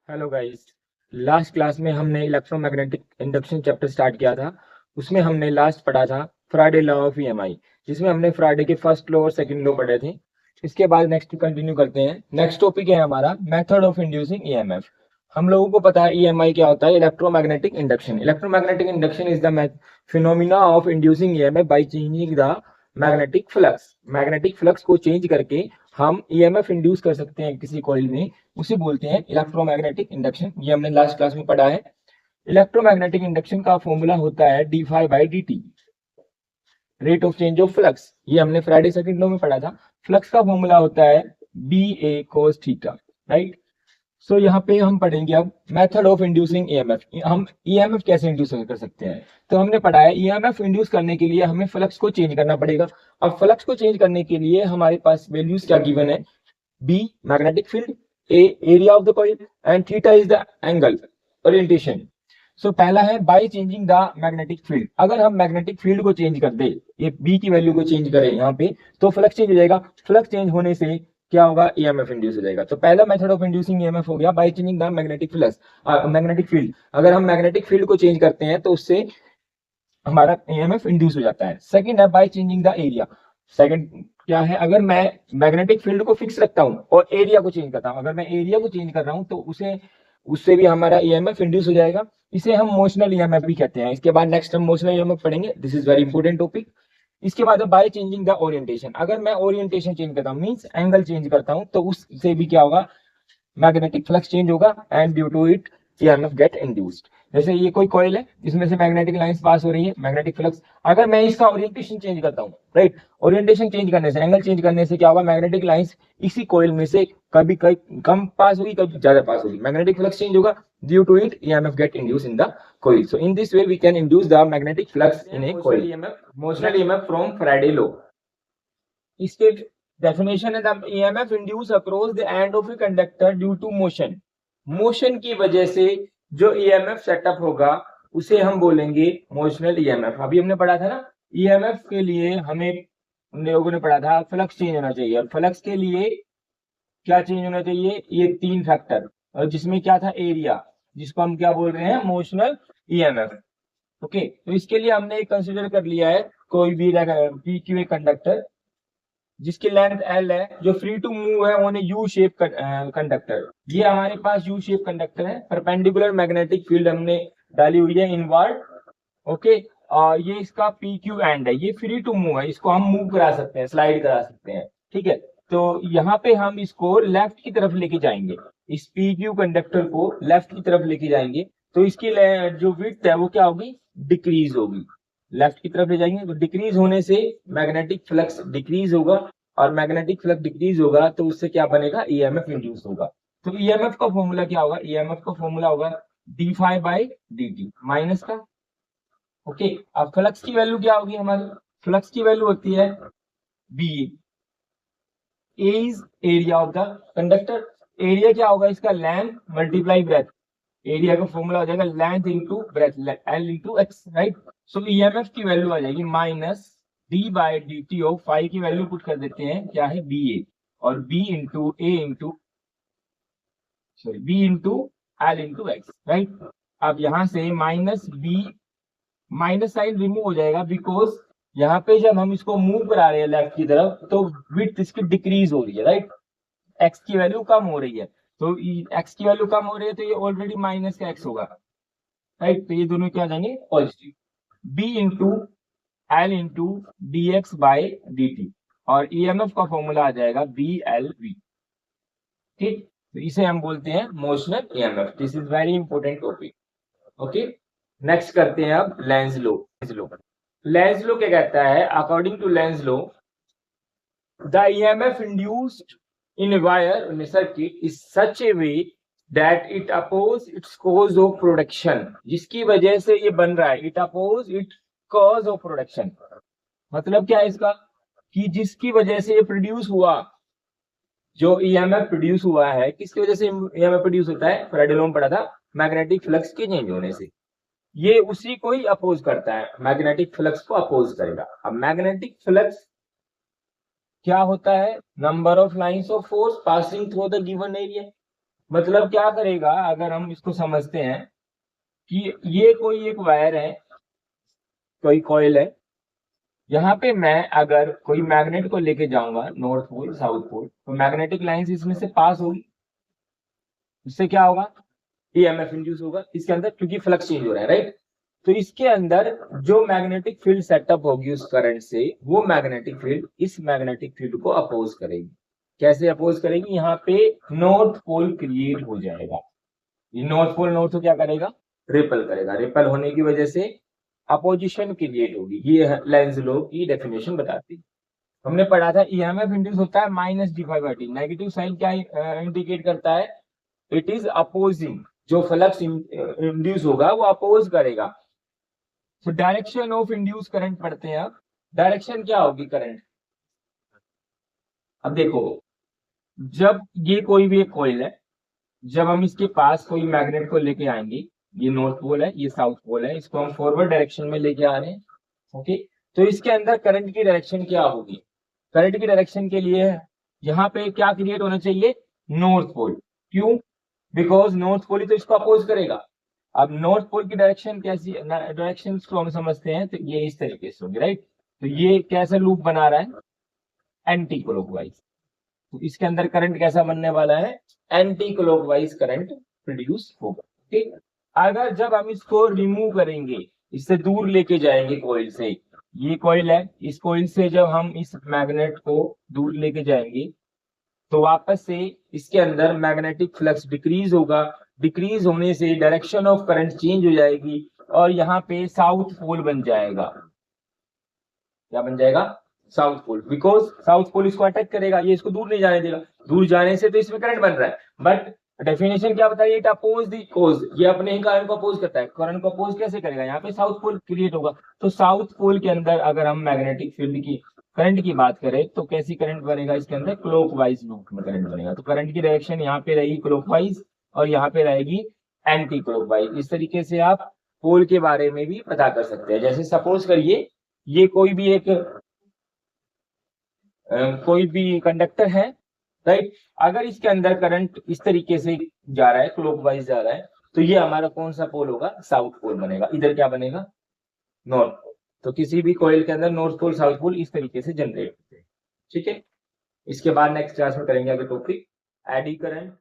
Hello guys. Last class में हमने electromagnetic induction chapter start किया था। उसमें हमने लास्ट पढ़ा था फ्राडे लॉ ऑफ ईएमआई, जिसमें हमने फ्राडे के फर्स्ट लॉ और सेकंड लॉ पढ़े थे। इसके बाद नेक्स्ट कंटिन्यू करते हैं। नेक्स्ट टॉपिक है हमारा मेथड ऑफ इंड्यूसिंग ईएमएफ। हम लोगों को पता है ईएमआई क्या होता है, electromagnetic induction. Electromagnetic induction is the phenomena of inducing EMF bye changing the magnetic flux. Magnetic flux को चेंज करके हम ईएमएफ इंड्यूस कर सकते हैं किसी कॉइल में, उसे बोलते हैं इलेक्ट्रोमैग्नेटिक इंडक्शन। ये हमने लास्ट क्लास में पढ़ा है। इलेक्ट्रोमैग्नेटिक इंडक्शन का फॉर्मूला होता है d phi by d t, rate of change of flux. ये हमने फ्राइडे सेकंड लॉ में पढ़ा था। फ्लक्स का फॉर्मूला होता है बी ए कोस थीटा, राइट। सो यहाँ पे हम पढ़ेंगे अब मेथड ऑफ इंड्यूसिंग ईएमएफ। हम ईएमएफ कैसे इंड्यूस कर सकते हैं। तो हमने पढ़ा है ईएमएफ इंड्यूस करने के लिए हमें फ्लक्स को चेंज करना पड़ेगा। अब फ्लक्स को चेंज करने के लिए हमारे पास वैल्यूज क्या गिवन है, B magnetic field, A area of the coil and theta is the angle orientation. So पहला है by changing the magnetic field. अगर हम मैग्नेटिक फील्ड को चेंज कर दे, ये बी की वैल्यू को चेंज करें यहाँ पे, तो फ्लक्स चेंज हो जाएगा। फ्लक्स चेंज होने से क्या होगा, ईएमएफ इंड्यूस हो जाएगा। तो पहला मेथड ऑफ इंड्यूसिंग ईएमएफ हो गया bye changing the magnetic flux, magnetic field. अगर हम मैग्नेटिक फील्ड को चेंज करते हैं तो उससे हमारा ईएमएफ इंड्यूस हो जाता है। सेकंड है by changing the area. Second क्या है, अगर मैं मैग्नेटिक फील्ड को फिक्स रखता हूं और एरिया को चेंज करता हूं, अगर मैं एरिया को चेंज कर रहा हूं तो उसे उससे भी हमारा ईएमएफ इंड्यूस हो जाएगा। इसे हम मोशनल ईएमएफ भी कहते हैं। इसके बाद नेक्स्ट हम मोशनल ईएमएफ पढ़ेंगे, this is very important topic. इसके बाद बाय चेंजिंग द ओरिएंटेशन। अगर मैं ओरिएंटेशन चेंज करता हूं, मींस एंगल चेंज करता हूं, तो उससे भी क्या होगा, मैग्नेटिक फ्लक्स चेंज होगा and due to it EMF get induced. जैसे ये कोई कॉइल है, इसमें से मैग्नेटिक लाइंस पास हो रही है, मैग्नेटिक फ्लक्स। अगर मैं इसका ओरिएंटेशन चेंज करता हूँ, राइट, ओरिएंटेशन चेंज करने से, एंगल चेंज करने से क्या होगा, मैग्नेटिक लाइंस इसी कॉइल में से कभी कभी कम पास होगी, कभी ज्यादा पास होगी, मैग्नेटिक फ्लक्स चेंज होगा, due to it EMF get induce in the coil. So in this way we can induce the magnetic flux in a coil. Motional EMF from Faraday law. इसके डेफिनेशन है the EMF induce across the end of a conductor due to motion. Motion की वजह से जो EMF setup होगा उसे हम बोलेंगे मोशनल ईएमएफ। अभी हमने पढ़ा था ना, ईएमएफ के लिए हमें, हम लोगों ने पढ़ा था फ्लक्स चेंज होना चाहिए, और फ्लक्स के लिए क्या चेंज होना चाहिए, ये तीन फैक्टर, और जिसमें क्या था, एरिया, जिसको हम क्या बोल रहे हैं, मोशनल ईएमएफ। ओके, तो इसके लिए हमने कंसिडर कर लिया है कोई भी पी क्यू कंडक्टर जिसकी लेंथ एल है, जो फ्री टू मूव है on A U shape conductor. ये हमारे पास यू शेप कंडक्टर है, परपेंडिकुलर मैग्नेटिक फील्ड हमने डाली हुई है इनवर्ड। ओके, ये इसका पी क्यू एंड है, ये फ्री टू मूव है, इसको हम मूव करा सकते हैं, स्लाइड करा सकते हैं। ठीक है, तो यहाँ पे हम इसको लेफ्ट की तरफ लेके जाएंगे, इस पी क्यू कंडक्टर को लेफ्ट की तरफ लेके जाएंगे, तो इसकी जो विड्थ है वो क्या होगी, डिक्रीज होगी। लेफ्ट की तरफ ले जाएंगे तो डिक्रीज होने से मैग्नेटिक फ्लक्स डिक्रीज होगा, और मैग्नेटिक फ्लक्स डिक्रीज होगा तो उससे क्या बनेगा, ईएमएफ इंड्यूस होगा। तो ईएमएफ का फॉर्मूला क्या होगा, ईएमएफ का फॉर्मूला होगा d phi by d t minus का। ओके, अब फ्लक्स की वैल्यू क्या होगी हमारी, फ्लक्स की वैल्यू होती है B, A is area of the conductor. Area क्या होगा इसका, लेंथ मल्टीप्लाई ब्रेथ। एरिया का फॉर्मूला हो जाएगा length into breadth, L into x, right. So EMF की वैल्यू आ जाएगी minus d by d t of phi की वैल्यू पुट कर देते हैं, क्या है, बी ए, और B into A into sorry B into L into x, right. अब यहां से minus B, minus sign remove हो जाएगा, बिकॉज यहाँ पे जब हम इसको मूव करा रहे हैं लेफ्ट की तरफ तो विड्थ इसकी डिक्रीज हो रही है, राइट, एक्स की वैल्यू कम हो रही है। तो एक्स की वैल्यू कम हो रही है तो ये ऑलरेडी माइनस का एक्स होगा, राइट। तो ये दोनों क्या आ जाएंगे, positive, b into L into d x by d t, और ईएमएफ का फॉर्मूला आ जाएगा बी एल वी। ठीक, तो इसे हम बोलते हैं motional EMF. This is very important topic. Okay, next करते हैं अब लेंज लो। लेंज लो क्या कहता है, according to Lenz law the EMF induced in a wire in a circuit is such a way that it oppose its cause of production, जिसकी वजह से ये बन रहा है, it oppose its cause of production। मतलब क्या है इसका, कि जिसकी वजह से ये प्रोड्यूस हुआ, जो ईएमएफ प्रोड्यूस हुआ है, किसकी वजह से ईएमएफ प्रोड्यूस होता है, फ्राइडे लॉ में पढ़ा था, मैग्नेटिक फ्लक्स के चेंज होने से। ये उसी को ही अपोज करता है, मैग्नेटिक फ्लक्स को अपोज करेगा। अब मैग्नेटिक फ्लक्स क्या होता है, number of lines of force passing through the given area, मतलब क्या करेगा, अगर हम इसको समझते हैं कि ये कोई एक वायर है, कोई कॉइल है, यहाँ पे मैं अगर कोई मैग्नेट को लेके जाऊंगा नॉर्थ पोल साउथ पोल, तो मैग्नेटिक लाइंस इसमें से पास होगी, इससे क्या होगा, ईएमएफ इंड्यूस होगा इसके अंदर, क्योंकि फ्लक्स चेंज हो रहा है, राइट। तो इसके अंदर जो मैग्नेटिक फील्ड सेटअप होगी उस करंट से, वो मैग्नेटिक फील्ड इस मैग्नेटिक फील्ड को अपोज करेगी। कैसे अपोज करेगी, यहाँ पे नॉर्थ पोल क्रिएट हो जाएगा। ये नॉर्थ पोल नॉर्थ को क्या करेगा, रिपल करेगा। रिपल होने की वजह से अपोजिशन क्रिएट होगी। ये लेंज लॉ की डेफिनेशन बताती है। हमने पढ़ा था ईएमएफ इंड्यूस होता है minus d phi by t. Negative sign क्या इंडिकेट करता है, इट इज अपोजिंग। जो फ्लक्स इंड्यूस होगा वो अपोज करेगा। तो डायरेक्शन ऑफ इंड्यूस करंट पढ़ते हैं। अब डायरेक्शन क्या होगी करंट, अब देखो, जब ये कोई भी एक कॉइल है, जब हम इसके पास कोई मैग्नेट को लेके आएंगे, ये नॉर्थ पोल है, ये साउथ पोल है, इसको हम फॉरवर्ड डायरेक्शन में लेके आ रहे हैं, ओके। तो इसके अंदर करंट की डायरेक्शन क्या होगी, करंट की डायरेक्शन के लिए यहाँ पे क्या क्रिएट होना चाहिए, नॉर्थ पोल। क्यों, बिकॉज नॉर्थ पोल ही तो इसको अपोज करेगा। अब नॉर्थ पोल की डायरेक्शन कैसी, डायरेक्शन को हम समझते हैं, तो ये इस तरीके से होगी, राइट। तो ये कैसा लूप बना रहा है, एंटी क्लॉकवाइज। तो इसके अंदर करंट कैसा बनने वाला है, एंटी क्लॉकवाइज करंट प्रोड्यूस होगा, ठीक। अगर जब हम इसको रिमूव करेंगे, इससे दूर लेके जाएंगे कॉइल से, ये कॉइल है, इस कॉइल से जब हम इस मैग्नेट को दूर लेके जाएंगे, तो वापस से इसके अंदर मैग्नेटिक फ्लक्स डिक्रीज होगा। डिक्रीज होने से डायरेक्शन ऑफ करंट चेंज हो जाएगी और यहाँ पे साउथ पोल बन जाएगा। क्या बन जाएगा, south pole. Because south pole इसको अटैक करेगा, ये इसको दूर नहीं जाने देगा। दूर जाने से तो इसमें करंट बन रहा है, बट डेफिनेशन क्या बताइए, इट अपोज द कोज। ये अपने ही करंट को अपोज करता है। करंट को अपोज कैसे करेगा, यहाँ पे साउथ पोल क्रिएट होगा। तो साउथ पोल के अंदर अगर हम मैग्नेटिक फील्ड की करंट की बात करें, तो कैसी करंट बनेगा, इसके अंदर क्लॉकवाइज लूप में करंट बनेगा। तो करंट की डायरेक्शन यहाँ पे रहेगी क्लॉकवाइज और यहाँ पे रहेगी एंटी क्लॉकवाइज। इस तरीके से आप पोल के बारे में भी पता कर सकते हैं। जैसे सपोज करिए ये कोई भी कंडक्टर है, राइट। अगर इसके अंदर करंट इस तरीके से जा रहा है, क्लॉकवाइज जा रहा है, तो ये हमारा कौन सा पोल होगा, साउथ पोल बनेगा। इधर क्या बनेगा, नॉर्थ पोल। तो किसी भी कॉइल के अंदर नॉर्थ पोल साउथ पोल इस तरीके से जनरेट होते हैं, ठीक है। इसके बाद नेक्स्ट क्लास में करेंगे आगे टॉपिक एडी करंट।